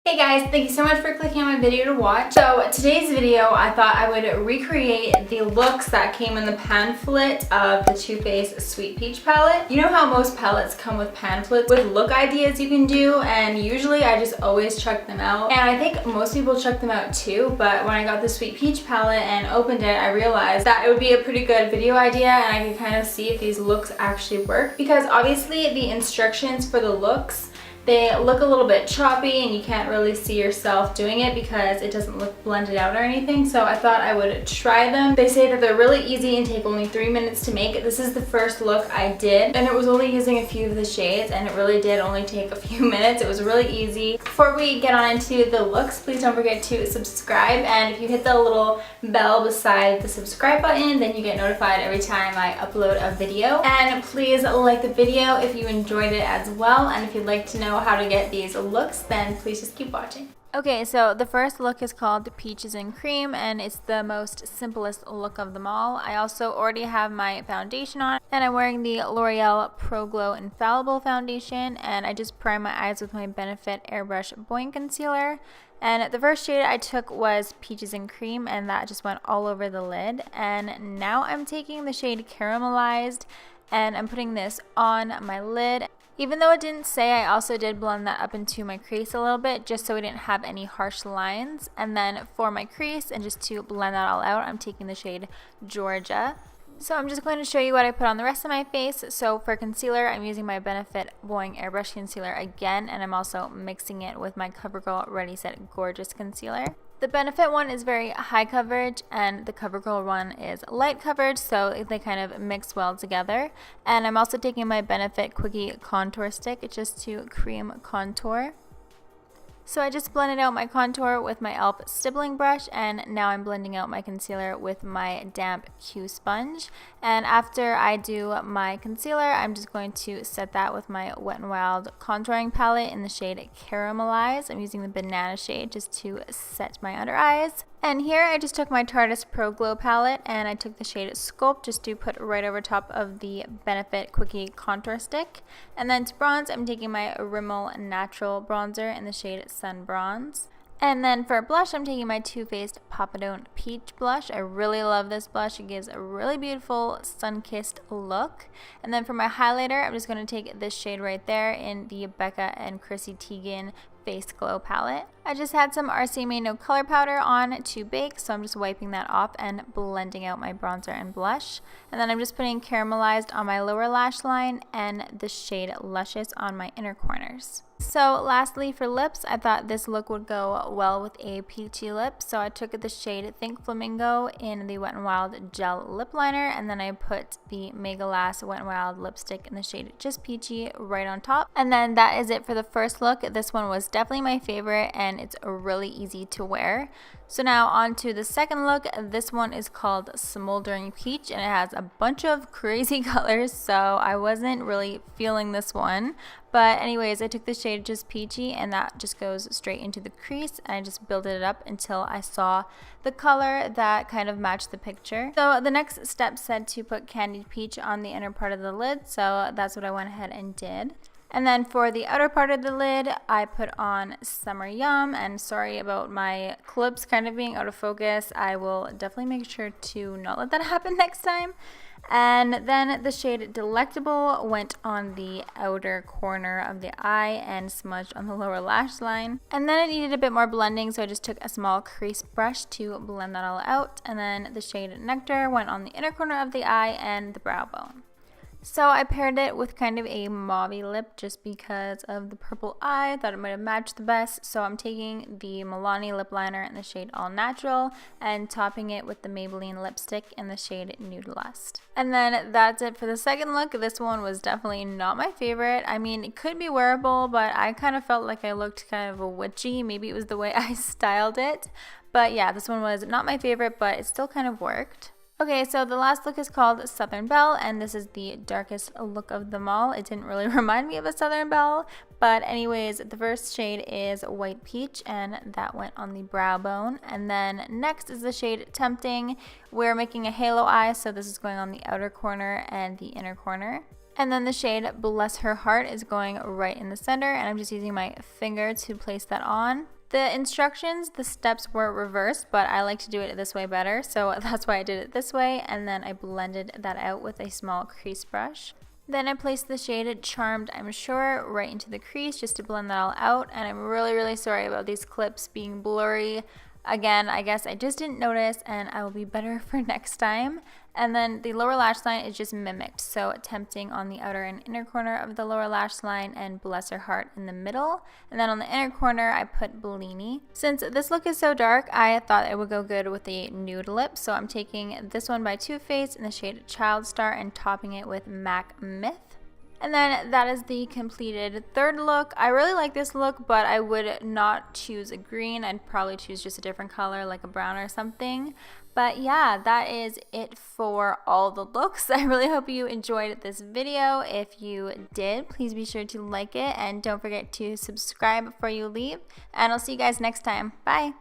Hey guys, thank you so much for clicking on my video to watch. So today's video, I thought I would recreate the looks that came in the pamphlet of the Too Faced Sweet Peach palette. You know how most palettes come with pamphlets with look ideas you can do, and usually I just always check them out. And I think most people check them out too, but when I got the Sweet Peach palette and opened it, I realized that it would be a pretty good video idea and I could kind of see if these looks actually work. Because obviously the instructions for the looks, they look a little bit choppy and you can't really see yourself doing it because it doesn't look blended out or anything. So I thought I would try them. They say that they're really easy and take only 3 minutes to make. This is the first look I did and it was only using a few of the shades and it really did only take a few minutes. It was really easy. Before we get on into the looks, please don't forget to subscribe, and if you hit the little bell beside the subscribe button, then you get notified every time I upload a video. And please like the video if you enjoyed it as well, and if you'd like to know how to get these looks, then please just keep watching. Okay, so the first look is called Peaches and Cream, and it's the most simplest look of them all. I also already have my foundation on, and I'm wearing the L'Oreal Pro Glow Infallible Foundation, and I just prime my eyes with my Benefit Airbrush Buoyant Concealer. And the first shade I took was Peaches and Cream, and that just went all over the lid. And now I'm taking the shade Caramelized, and I'm putting this on my lid. Even though it didn't say, I also did blend that up into my crease a little bit just so we didn't have any harsh lines. And then for my crease, and just to blend that all out, I'm taking the shade Georgia. So I'm just going to show you what I put on the rest of my face. So for concealer, I'm using my Benefit Buoyant Airbrush Concealer again, and I'm also mixing it with my CoverGirl Ready Set Gorgeous Concealer. The Benefit one is very high coverage and the CoverGirl one is light coverage, so they kind of mix well together. And I'm also taking my Benefit Quickie Contour Stick just to cream contour. So I just blended out my contour with my e.l.f. stippling brush, and now I'm blending out my concealer with my damp Q sponge. And after I do my concealer, I'm just going to set that with my Wet n Wild contouring palette in the shade Caramelize. I'm using the banana shade just to set my under eyes. And here I just took my Tarte Pro Glow palette and I took the shade Sculpt just to put right over top of the Benefit Quickie Contour Stick. And then to bronze, I'm taking my Rimmel Natural Bronzer in the shade Sun Bronze. And then for blush, I'm taking my Too Faced Papadone Peach Blush. I really love this blush. It gives a really beautiful sun-kissed look. And then for my highlighter, I'm just going to take this shade right there in the Becca and Chrissy Teigen Face Glow palette. I just had some RCMA No Color Powder on to bake, so I'm just wiping that off and blending out my bronzer and blush. And then I'm just putting Caramelized on my lower lash line and the shade Luscious on my inner corners. So lastly for lips, I thought this look would go well with a peachy lip, so I took the shade Think Flamingo in the Wet n Wild Gel Lip Liner, and then I put the Mega Lash Wet n Wild lipstick in the shade Just Peachy right on top. And then that is it for the first look. This one was definitely my favorite and it's really easy to wear. So now on to the second look. This one is called Smoldering Peach and it has a bunch of crazy colors, so I wasn't really feeling this one. But anyways, I took the shade Just Peachy and that just goes straight into the crease, and I just built it up until I saw the color that kind of matched the picture. So the next step said to put Candied Peach on the inner part of the lid, so that's what I went ahead and did. And then for the outer part of the lid, I put on Summer Yum, and sorry about my clips kind of being out of focus. I will definitely make sure to not let that happen next time. And then the shade Delectable went on the outer corner of the eye and smudged on the lower lash line. And then it needed a bit more blending, so I just took a small crease brush to blend that all out. And then the shade Nectar went on the inner corner of the eye and the brow bone. So I paired it with kind of a mauve-y lip just because of the purple eye. I thought it might have matched the best. So I'm taking the Milani lip liner in the shade All Natural and topping it with the Maybelline lipstick in the shade Nude Lust. And then that's it for the second look. This one was definitely not my favorite. I mean, it could be wearable, but I kind of felt like I looked kind of witchy. Maybe it was the way I styled it. But yeah, this one was not my favorite, but it still kind of worked. Okay, so the last look is called Southern Belle, and this is the darkest look of them all. It didn't really remind me of a Southern Belle, but anyways, the first shade is White Peach, and that went on the brow bone. And then next is the shade Tempting. We're making a halo eye, so this is going on the outer corner and the inner corner. And then the shade Bless Her Heart is going right in the center, and I'm just using my finger to place that on. The instructions, the steps were reversed, but I like to do it this way better, so that's why I did it this way, and then I blended that out with a small crease brush. Then I placed the shade Charmed I'm Sure right into the crease just to blend that all out, and I'm really sorry about these clips being blurry. Again, I guess I just didn't notice, and I will be better for next time. And then the lower lash line is just mimicked, so attempting on the outer and inner corner of the lower lash line and Bless Her Heart in the middle. And then on the inner corner, I put Bellini. Since this look is so dark, I thought it would go good with a nude lip, so I'm taking this one by Too Faced in the shade Child Star and topping it with MAC Myth. And then that is the completed third look. I really like this look, but I would not choose a green. I'd probably choose just a different color, like a brown or something. But yeah, that is it for all the looks. I really hope you enjoyed this video. If you did, please be sure to like it and don't forget to subscribe before you leave. And I'll see you guys next time. Bye!